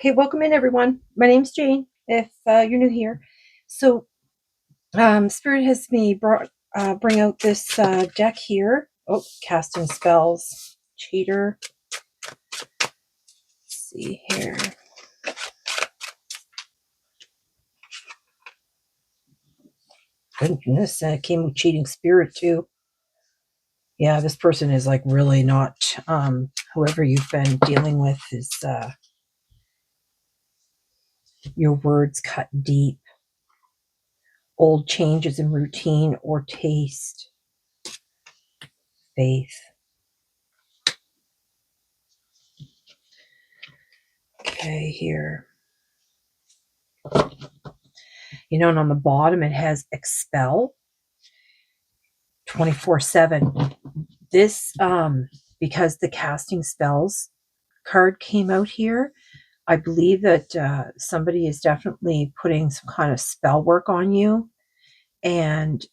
Okay, welcome in everyone. My name's Jane. If you're new here, so Spirit has me bring out this deck here. Oh, casting spells, cheater. Let's see here. Goodness, came with cheating spirit too. Yeah, this person is like really not. Whoever you've been dealing with is your words cut deep. Old changes in routine or taste. Faith. Okay, here. And on the bottom it has expel 24/7. This, because the casting spells card came out here, I believe that somebody is definitely putting some kind of spell work on you. And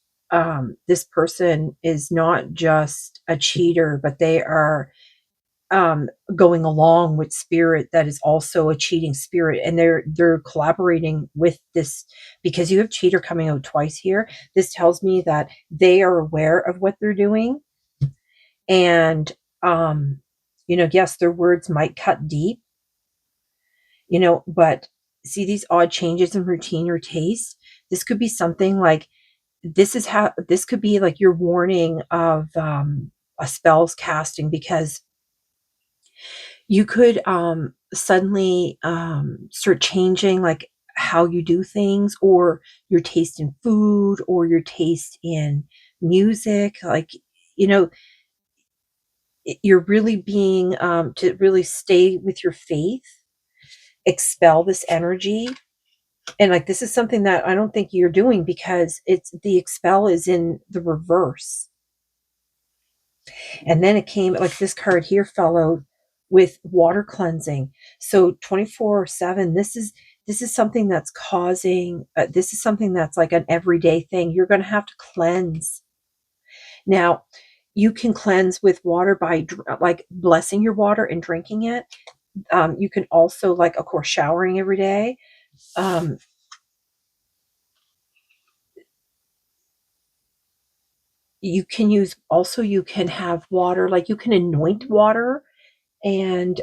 this person is not just a cheater, but they are going along with spirit that is also a cheating spirit, and they're collaborating with this because you have cheater coming out twice here. This tells me that they are aware of what they're doing, and yes, their words might cut deep, but see these odd changes in routine or taste. This could be something like this could be like your warning of a spell's casting, because you could suddenly start changing like how you do things, or your taste in food, or your taste in music. Like, you know, you're really being to really stay with your faith, expel this energy. And like, this is something that I don't think you're doing, because it's the expel is in the reverse. And then it came like this card here fell out with water cleansing. So 24/7, this is something that's causing this is something that's like an everyday thing. You're going to have to cleanse. Now, you can cleanse with water by like blessing your water and drinking it. You can also, like, of course, showering every day. Um, you can have water, like you can anoint water. And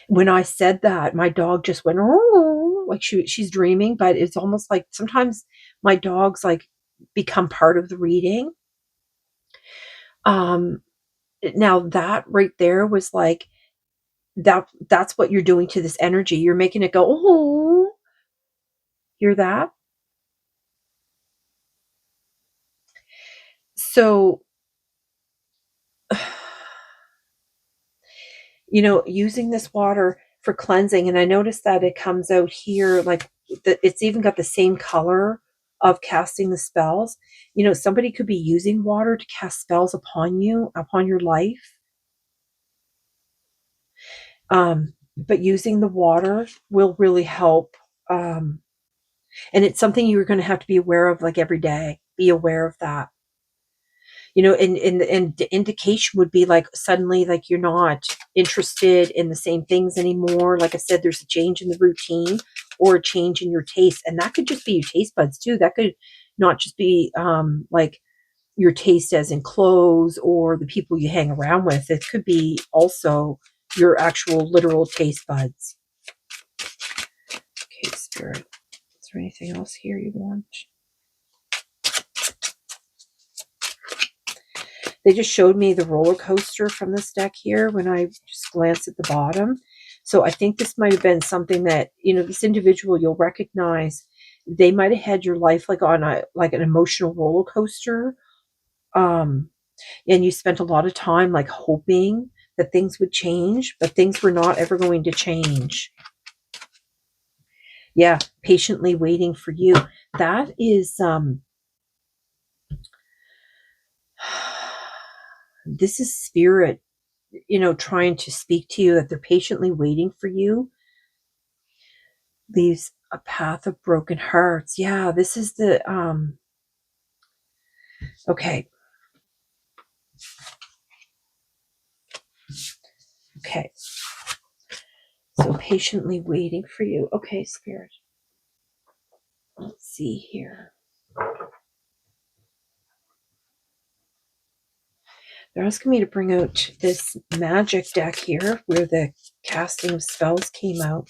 when I said that, my dog just went, oh, like she's dreaming, but it's almost like sometimes my dogs like become part of the reading. Um, Now that right there was like that's what you're doing to this energy. You're making it go, oh, hear that? So, using this water for cleansing, and I noticed that it comes out here like it's even got the same color of casting the spells. Somebody could be using water to cast spells upon you, upon your life. But using the water will really help. And it's something you're going to have to be aware of, like every day. Be aware of that. And the indication would be like suddenly like you're not interested in the same things anymore. Like I said, there's a change in the routine or a change in your taste, and that could just be your taste buds too. That could not just be like your taste as in clothes or the people you hang around with. It could be also your actual literal taste buds. Okay, Spirit, is there anything else here you want? They just showed me the roller coaster from this deck here when I just glanced at the bottom. So I think this might have been something that, this individual you'll recognize. They might have had your life like on an emotional roller coaster. Um, and you spent a lot of time like hoping that things would change, but things were not ever going to change. Yeah, patiently waiting for you. That is this is spirit, trying to speak to you, that they're patiently waiting for you. Leaves a path of broken hearts. Yeah, this is the okay. Okay. So patiently waiting for you. Okay, Spirit. Let's see here. They're asking me to bring out this magic deck here where the casting of spells came out.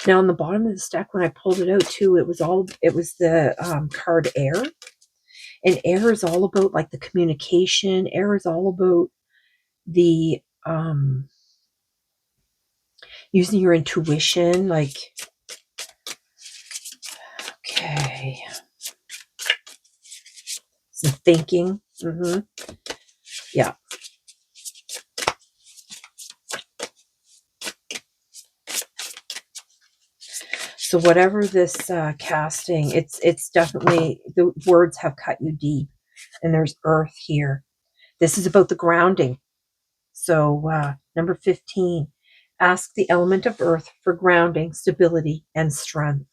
Now on the bottom of this deck, when I pulled it out too, it was the card air. And air is all about like the communication. Air is all about the using your intuition. Like, okay, some thinking. Yeah. So whatever this casting, it's definitely, the words have cut you deep, and there's earth here. This is about the grounding. So number 15, ask the element of earth for grounding, stability, and strength.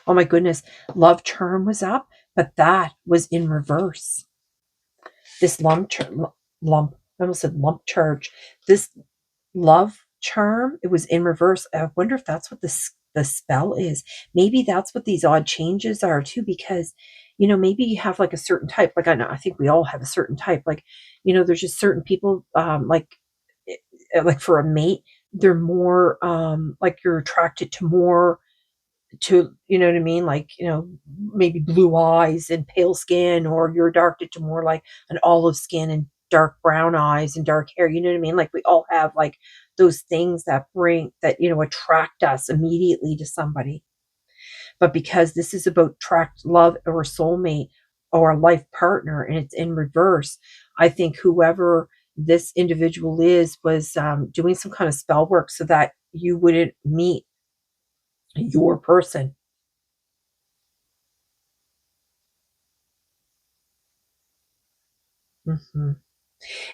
Oh my goodness, love charm was up, but that was in reverse. This I almost said lump charge. This love charm, it was in reverse. I wonder if that's what the spell is. Maybe that's what these odd changes are too, because maybe you have like a certain type. Like I think we all have a certain type. Like there's just certain people like for a mate, they're more like you're attracted to more to what I mean, like maybe blue eyes and pale skin, or you're attracted to more like an olive skin and dark brown eyes and dark hair. You know what I mean? Like we all have like those things that attract us immediately to somebody. But because this is about attract love or soulmate or a life partner, and it's in reverse, I think whoever this individual was doing some kind of spell work so that you wouldn't meet your person. hmm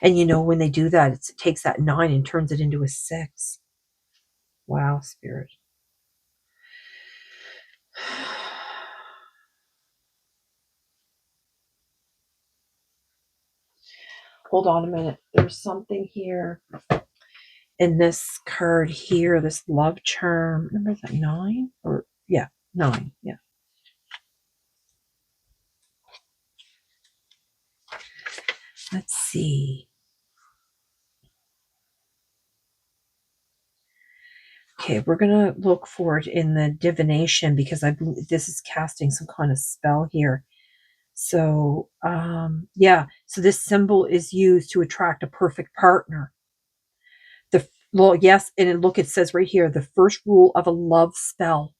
And when they do that, it takes that 9 and turns it into a 6. Wow, Spirit. Hold on a minute. There's something here in this card here, this love charm. Remember, is that 9? Or, yeah, 9. Yeah. Let's see. Okay, we're going to look for it in the divination because I believe this is casting some kind of spell here. So, yeah. So this symbol is used to attract a perfect partner. Yes, and look, it says right here, the first rule of a love spell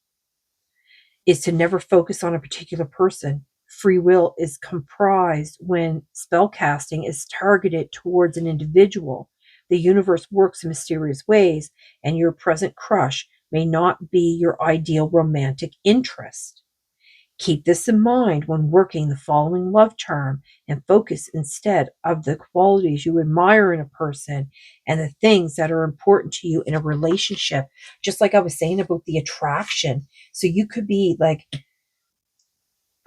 is to never focus on a particular person. Free will is comprised when spell casting is targeted towards an individual. The universe works in mysterious ways, and your present crush may not be your ideal romantic interest. Keep this in mind when working the following love charm, and focus instead of the qualities you admire in a person and the things that are important to you in a relationship. Just like I was saying about the attraction. So you could be like,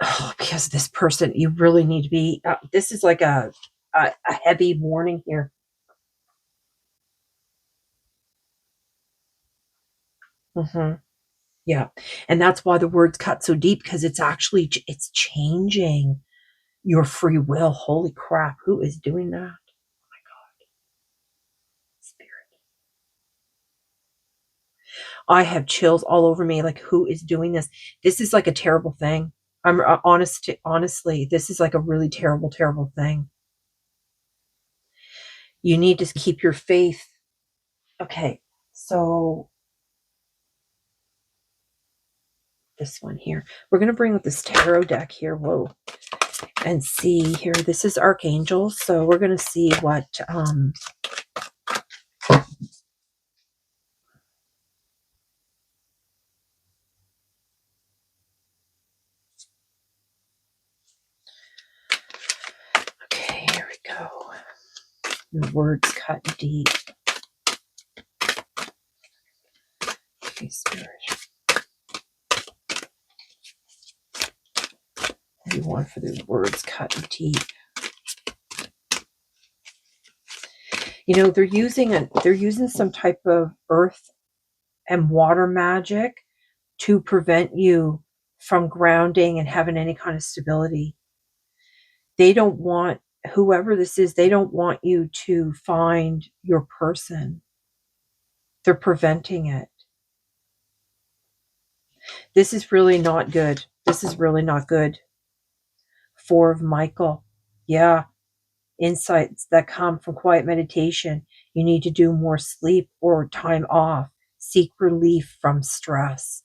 oh, because of this person, you really need to be, this is like a heavy warning here. hmm Yeah. And that's why the words cut so deep, because it's changing your free will. Holy crap. Who is doing that? Spirit. I have chills all over me. Like, who is doing this? This is like a terrible thing. I'm honestly, this is like a really terrible, terrible thing. You need to keep your faith. Okay. So this one here, we're going to bring up this tarot deck here. Whoa. And see here. This is Archangel. So we're going to see what, okay, here we go. The words cut deep. Okay, Spirit. What do you want for the words cut deep? They're using some type of earth and water magic to prevent you from grounding and having any kind of stability. They don't want, whoever this is, they don't want you to find your person. They're preventing it. This is really not good. This is really not good. Four of Michael. Yeah. Insights that come from quiet meditation. You need to do more sleep or time off. Seek relief from stress.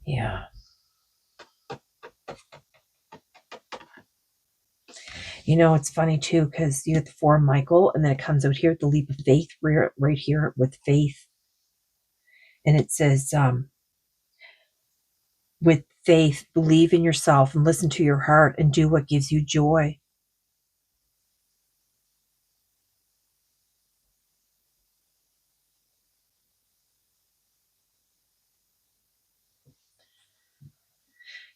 Yeah. It's funny too, because you have the four of Michael, and then it comes out here, the leap of faith, right here with faith. And it says, with faith, believe in yourself and listen to your heart and do what gives you joy.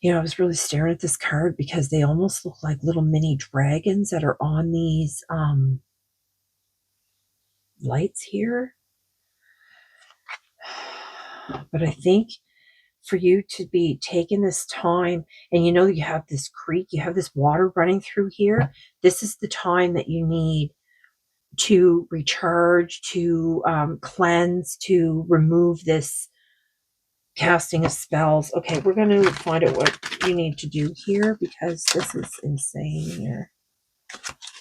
I was really staring at this card because they almost look like little mini dragons that are on these lights here. But I think for you to be taking this time, and you have this creek, you have this water running through here, this is the time that you need to recharge, to cleanse, to remove this casting of spells. Okay, we're going to find out what you need to do here, because this is insane here.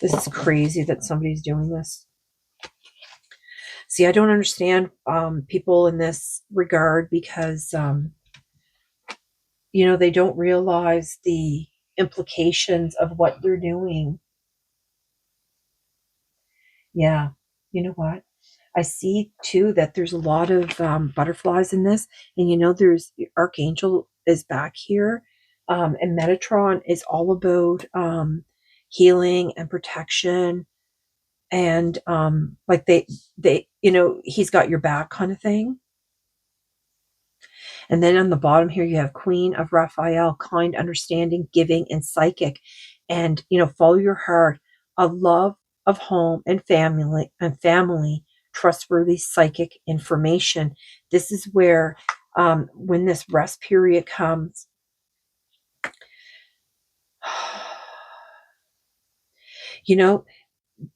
This is crazy that somebody's doing this. See, I don't understand people in this regard, because they don't realize the implications of what they're doing. Yeah. You know what? I see too that there's a lot of butterflies in this, and there's Archangel is back here, and Metatron is all about healing and protection, and like they he's got your back kind of thing. And then on the bottom here, you have Queen of Raphael, kind, understanding, giving, and psychic. And, follow your heart, a love of home and family, trustworthy psychic information. This is where, when this rest period comes,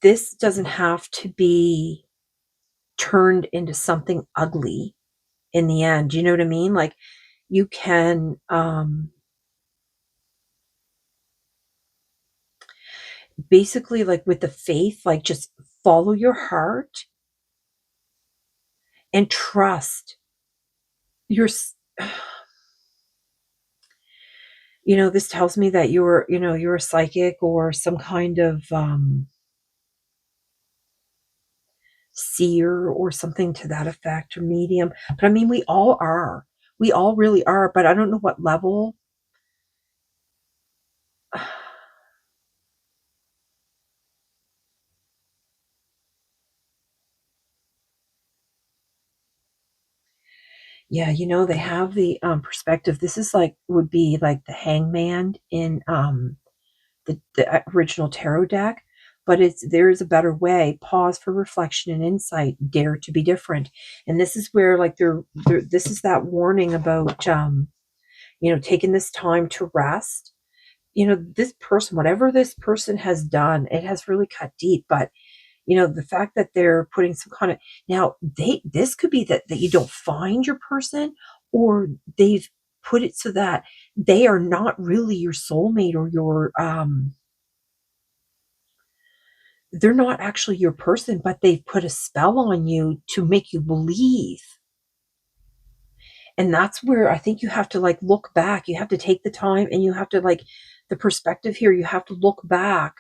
this doesn't have to be turned into something ugly in the end. You know what I mean? Like, you can, basically, like with the faith, like just follow your heart and trust your this tells me that you're a psychic or some kind of seer or something to that effect, or medium. But I mean, we all really are, but I don't know what level. Yeah, they have the perspective. This is like, would be like the hangman in the original tarot deck, but there is a better way. Pause for reflection and insight. Dare to be different. And this is where, like, this is that warning about taking this time to rest. This person, whatever this person has done, it has really cut deep. But the fact that they're putting some kind of, now, this could be that you don't find your person, or they've put it so that they are not really your soulmate, or your they're not actually your person, but they've put a spell on you to make you believe. And that's where I think you have to, like, look back. You have to take the time, and you have to, like, the perspective here, you have to look back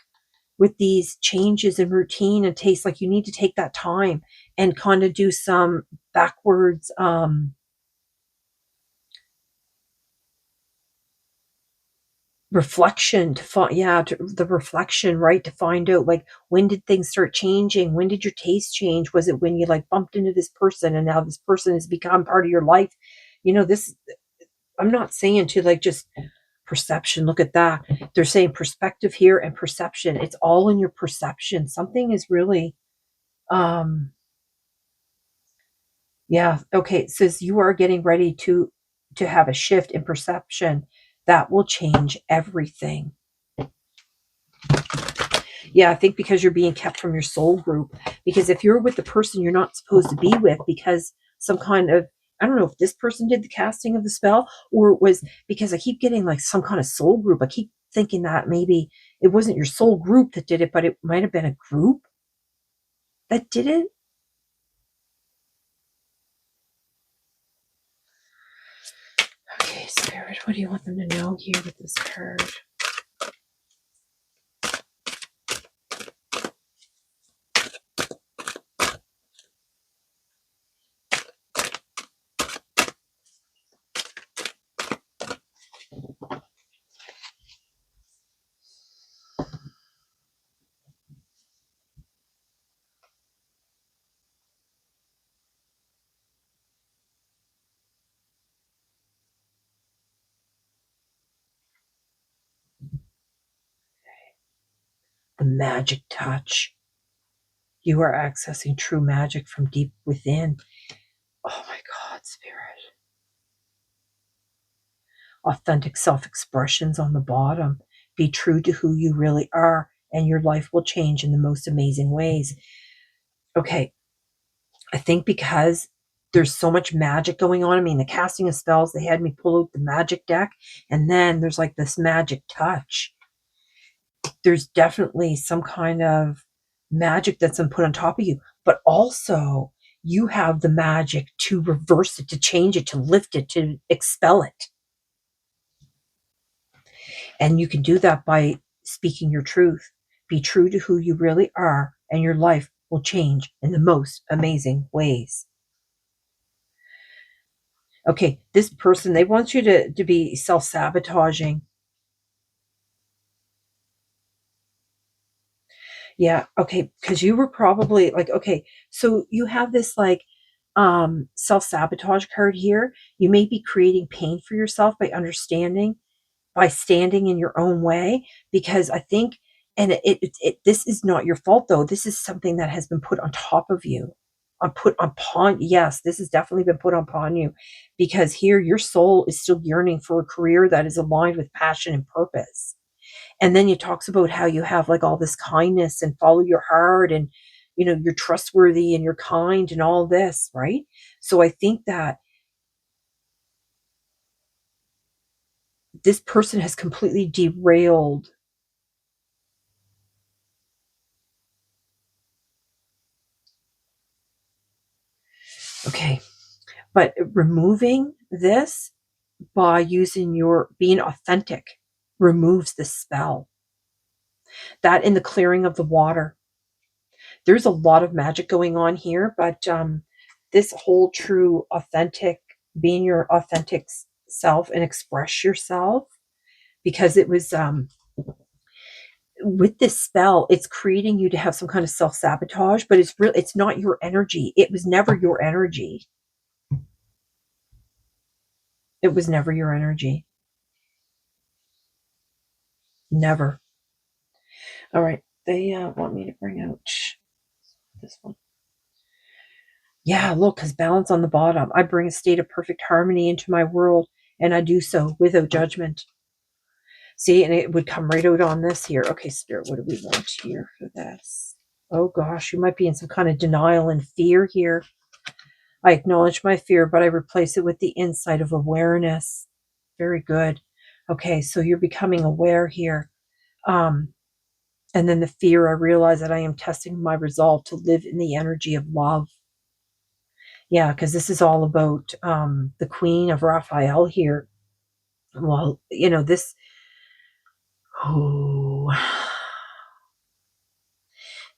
with these changes in routine and taste. Like, you need to take that time and kind of do some backwards reflection to find, yeah, to the reflection, right? To find out, like, when did things start changing? When did your taste change? Was it when you like bumped into this person and now this person has become part of your life? This, I'm not saying to like just perception. Look at that. They're saying perspective here and perception. It's all in your perception. Something is really, um, yeah. Okay. It says you are getting ready to have a shift in perception that will change everything. Yeah, I think because you're being kept from your soul group. Because if you're with the person you're not supposed to be with, because some kind of, I don't know if this person did the casting of the spell, or it was because I keep getting like some kind of soul group. I keep thinking that maybe it wasn't your soul group that did it, but it might have been a group that did it. Okay, Spirit, what do you want them to know here with this card? The magic touch. You are accessing true magic from deep within. Oh my God, Spirit. Authentic self expressions on the bottom. Be true to who you really are, and your life will change in the most amazing ways. Okay, I think because there's so much magic going on. I mean, the casting of spells, they had me pull out the magic deck, and then there's like this magic touch. There's definitely some kind of magic that's been put on top of you, but also you have the magic to reverse it, to change it, to lift it, to expel it. And you can do that by speaking your truth. Be true to who you really are, and your life will change in the most amazing ways. Okay, this person, they want you to be self sabotaging. Yeah, okay, because you were probably like, okay, so you have this like self sabotage card here. You may be creating pain for yourself by standing in your own way, because I think, and this is not your fault though. This is something that has been put on top of you, put upon. Yes, this has definitely been put upon you, because here your soul is still yearning for a career that is aligned with passion and purpose. And then it talks about how you have like all this kindness and follow your heart, and you're trustworthy and you're kind and all this, right? So I think that this person has completely derailed. Okay. But removing this by using your being authentic removes the spell. That in the clearing of the water. There's a lot of magic going on here, but this whole true authentic, being your authentic self and express yourself, because it was with this spell, it's creating you to have some kind of self-sabotage, but it's not your energy. It was never your energy. It was never your energy. Never. All right. They want me to bring out this one. Yeah, look, because balance on the bottom. I bring a state of perfect harmony into my world, and I do so without judgment. See, and it would come right out on this here. Okay, Spirit, what do we want here for this? Oh gosh, you might be in some kind of denial and fear here. I acknowledge my fear, but I replace it with the insight of awareness. Very good. Okay, so you're becoming aware here. Um, and then the fear, I realize that I am testing my resolve to live in the energy of love. Yeah, because this is all about the Queen of Raphael here. Well, this. Oh,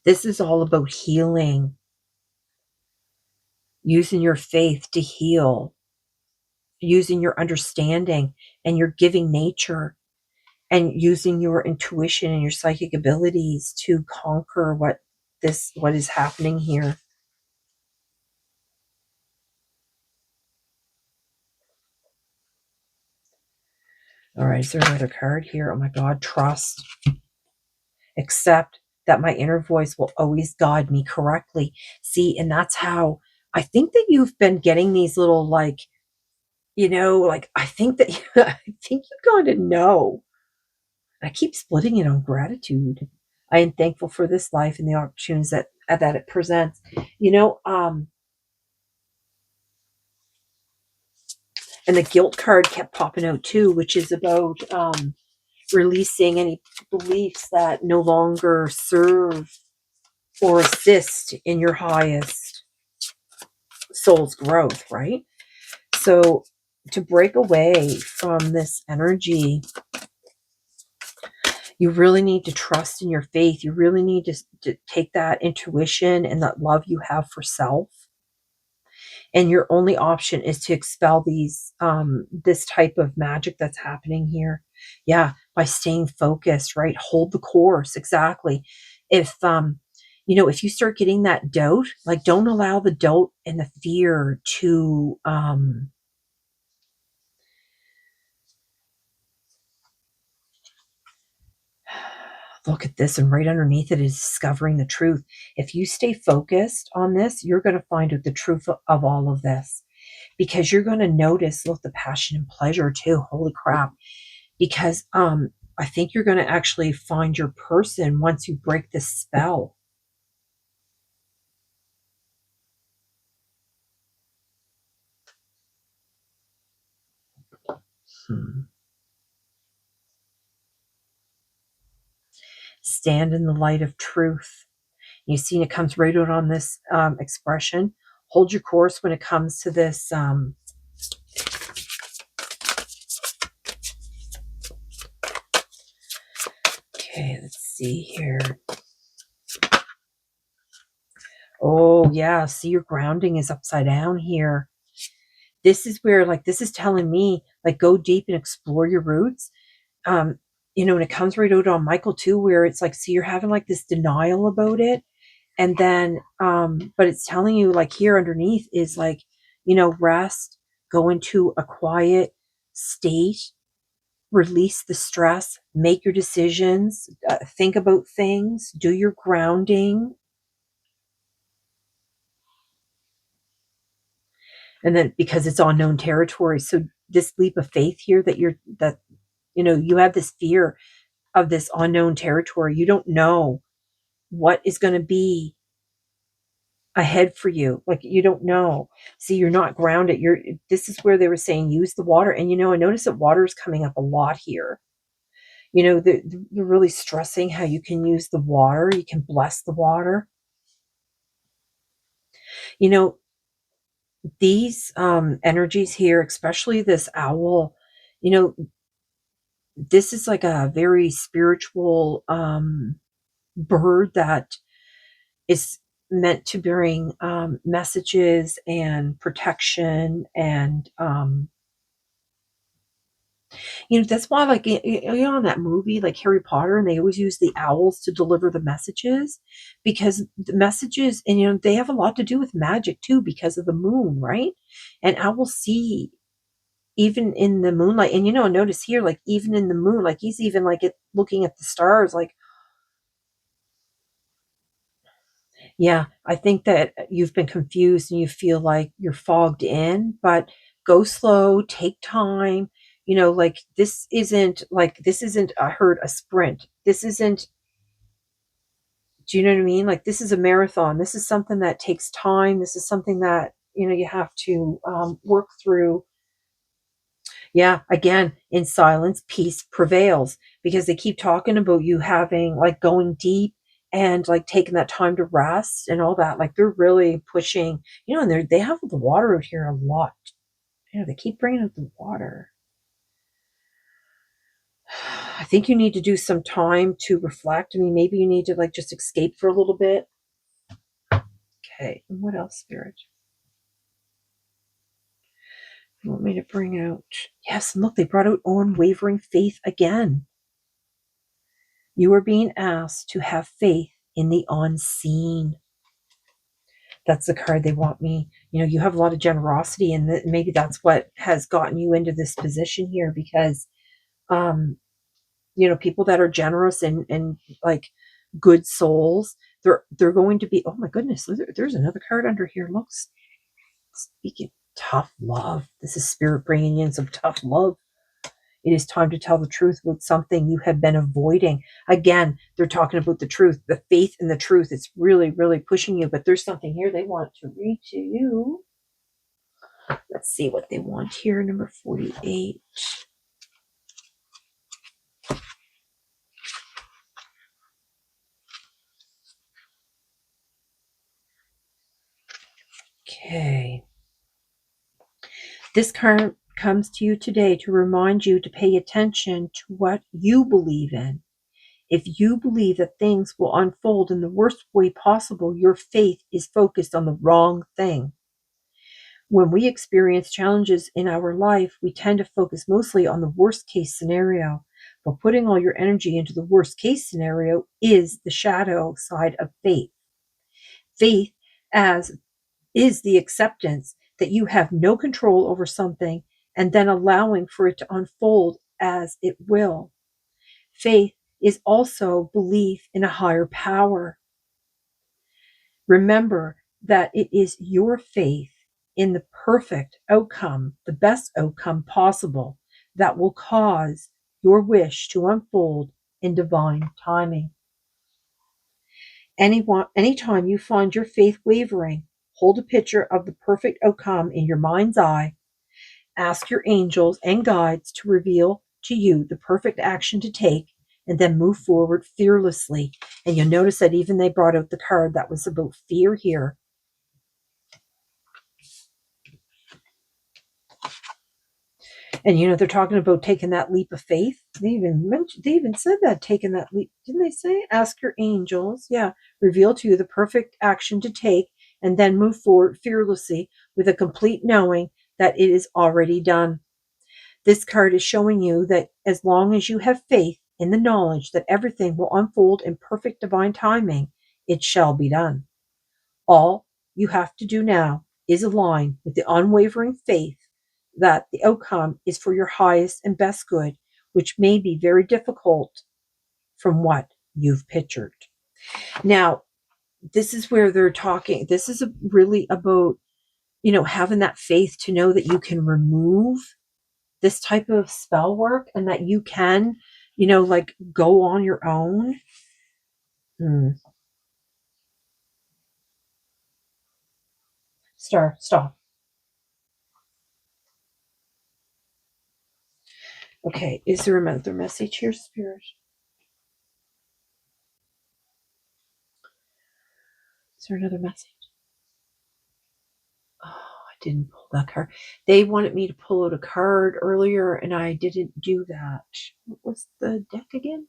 this is all about healing, using your faith to heal, using your understanding and your giving nature. and using your intuition and your psychic abilities to conquer what is happening here. All right, is there another card here? Oh my God, trust. Accept that my inner voice will always guide me correctly. See, and that's how I think that you've been getting these little, like, like, I think that I think you gotta know. I keep splitting it on gratitude. I am thankful for this life and the opportunities that it presents. You know, and the guilt card kept popping out too, which is about releasing any beliefs that no longer serve or assist in your highest soul's growth, right? So to break away from this energy, you really need to trust in your faith. You really need to take that intuition and that love you have for self. And your only option is to expel this type of magic that's happening here. Yeah, by staying focused, right? Hold the course. Exactly. If you start getting that doubt, like, don't allow the doubt and the fear to look at this, and right underneath it is discovering the truth. If you stay focused on this, you're going to find out the truth of all of this, because you're going to notice, look, the passion and pleasure too. Holy crap. Because I think you're going to actually find your person once you break this spell. Hmm. Stand in the light of truth. You've seen it comes right out on this expression. Hold your course when it comes to this. Okay, let's see here. Oh, yeah. See, your grounding is upside down here. This is where, like, this is telling me, like, go deep and explore your roots. And it comes right out on Michael too, where it's like, see, you're having like this denial about it. And then, but it's telling you, like, here underneath is like, rest, go into a quiet state, release the stress, make your decisions, think about things, do your grounding. And then, because it's unknown territory. So this leap of faith here you have this fear of this unknown territory. You don't know what is going to be ahead for you. Like, you don't know. See, you're not grounded. This is where they were saying use the water. And I notice that water is coming up a lot here. They're really stressing how you can use the water. You can bless the water. You know, these energies here, especially this owl, you know, this is like a very spiritual bird that is meant to bring messages and protection. And that's why, like, in that movie, like Harry Potter, and they always use the owls to deliver the messages, because the messages, and they have a lot to do with magic too, because of the moon, right? And owls see even in the moonlight. And notice here, like, even in the moon, like, he's even like looking at the stars, like, yeah, I think that you've been confused and you feel like you're fogged in, but go slow, take time. Like, this isn't a sprint. This isn't, do you know what I mean? Like, this is a marathon. This is something that takes time. This is something that, you have to work through. Yeah, again, in silence, peace prevails, because they keep talking about you having, like, going deep and, like, taking that time to rest and all that. Like, they're really pushing, and they have the water out here a lot. They keep bringing up the water. I think you need to do some time to reflect. I mean, maybe you need to, like, just escape for a little bit. Okay, and what else, Spirit? You want me to bring out? Yes, and look, they brought out unwavering faith again. You are being asked to have faith in the unseen. That's the card they want me. You have a lot of generosity, and maybe that's what has gotten you into this position here, because um, people that are generous and like good souls, they're going to be. Oh my goodness, there's another card under here. Looks speaking tough love. This is spirit bringing in some tough love. It is time to tell the truth about something you have been avoiding. Again, they're talking about the truth, the faith in the truth. It's really, really pushing you, but there's something here they want to read to you. Let's see what they want here. Number 48. Okay. This card comes to you today to remind you to pay attention to what you believe in. If you believe that things will unfold in the worst way possible, your faith is focused on the wrong thing. When we experience challenges in our life, we tend to focus mostly on the worst case scenario. But putting all your energy into the worst case scenario is the shadow side of faith. Faith as is the acceptance that you have no control over something and then allowing for it to unfold as it will. Faith is also belief in a higher power. Remember that it is your faith in the perfect outcome, the best outcome possible, that will cause your wish to unfold in divine timing. Anytime you find your faith wavering, hold a picture of the perfect outcome in your mind's eye. Ask your angels and guides to reveal to you the perfect action to take, and then move forward fearlessly. And you'll notice that even they brought out the card that was about fear here. And they're talking about taking that leap of faith. They even said that, taking that leap. Didn't they say? Ask your angels, yeah, reveal to you the perfect action to take, and then move forward fearlessly with a complete knowing that it is already done. This card is showing you that as long as you have faith in the knowledge that everything will unfold in perfect divine timing, it shall be done. All you have to do now is align with the unwavering faith that the outcome is for your highest and best good, which may be very difficult from what you've pictured. Now, this is where they're talking. This is really about, having that faith to know that you can remove this type of spell work and that you can, like go on your own. Stop. Okay, is there another message here, Spirit? Is there another message? Oh, I didn't pull that card. They wanted me to pull out a card earlier, and I didn't do that. What was the deck again?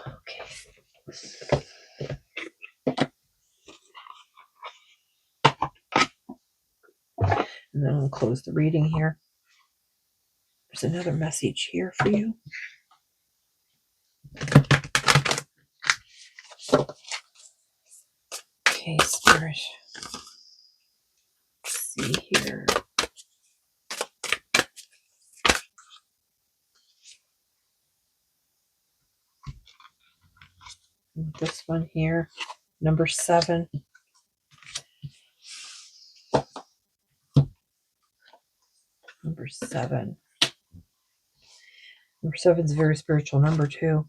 Okay. And then I'll close the reading here. There's another message here for you. Okay, Spirit. Let's see here. This one here, number 7. Number 7. Number 7 is a very spiritual number too.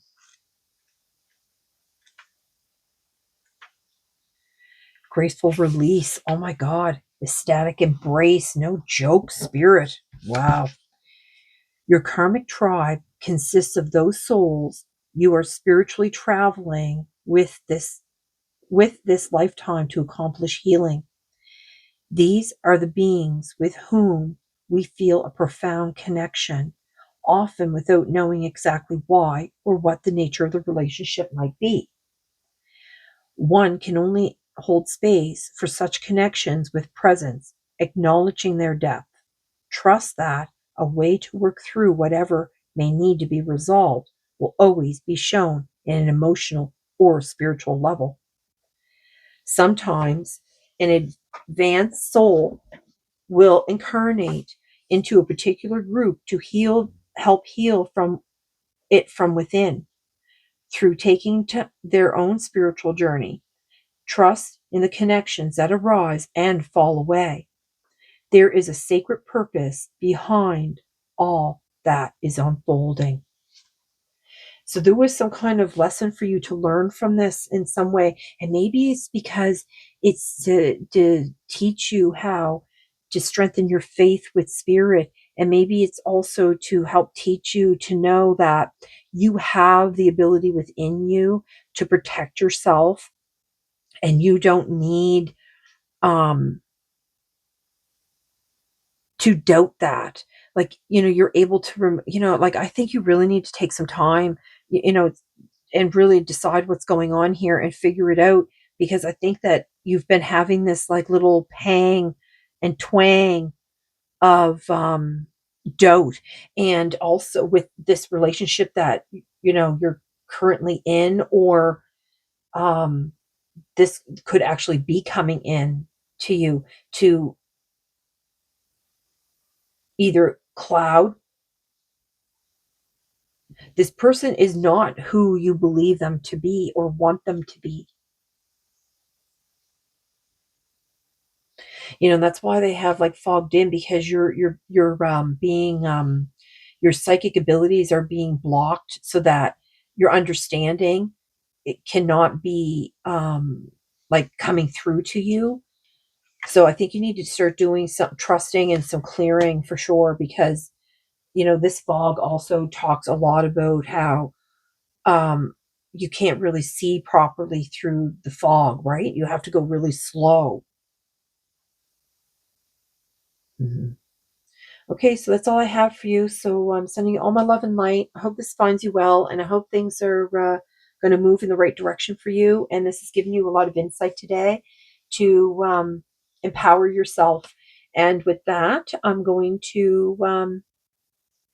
Graceful release. Oh my God. Ecstatic embrace. No joke, Spirit. Wow. Your karmic tribe consists of those souls you are spiritually traveling with this lifetime to accomplish healing. These are the beings with whom we feel a profound connection, often without knowing exactly why or what the nature of the relationship might be. One can only hold space for such connections with presence, acknowledging their depth. Trust that a way to work through whatever may need to be resolved will always be shown in an emotional or spiritual level. Sometimes an advanced soul will incarnate into a particular group to help heal from within through taking to their own spiritual journey. Trust in the connections that arise and fall away. There is a sacred purpose behind all that is unfolding. So there was some kind of lesson for you to learn from this in some way. And maybe it's because it's to teach you how to strengthen your faith with spirit. And maybe it's also to help teach you to know that you have the ability within you to protect yourself, and you don't need um to doubt that. Like, you're able to like, I think you really need to take some time, and really decide what's going on here and figure it out, because I think that you've been having this like little pang and twang of doubt. And also with this relationship that you're currently in, or um this could actually be coming in to you, to either cloud this person is not who you believe them to be or want them to be. That's why they have like fogged in, because you're being your psychic abilities are being blocked, so that your understanding, it cannot be like coming through to you. So I think you need to start doing some trusting and some clearing for sure, because this fog also talks a lot about how um you can't really see properly through the fog, right? You have to go really slow. Mhm. Okay, so that's all I have for you. So I'm sending you all my love and light. I hope this finds you well, and I hope things are going to move in the right direction for you. And this has given you a lot of insight today to empower yourself. And with that, I'm going to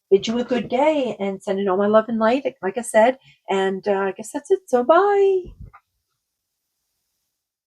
bid you a good day and send in all my love and light, like I said. And I guess that's it. So bye.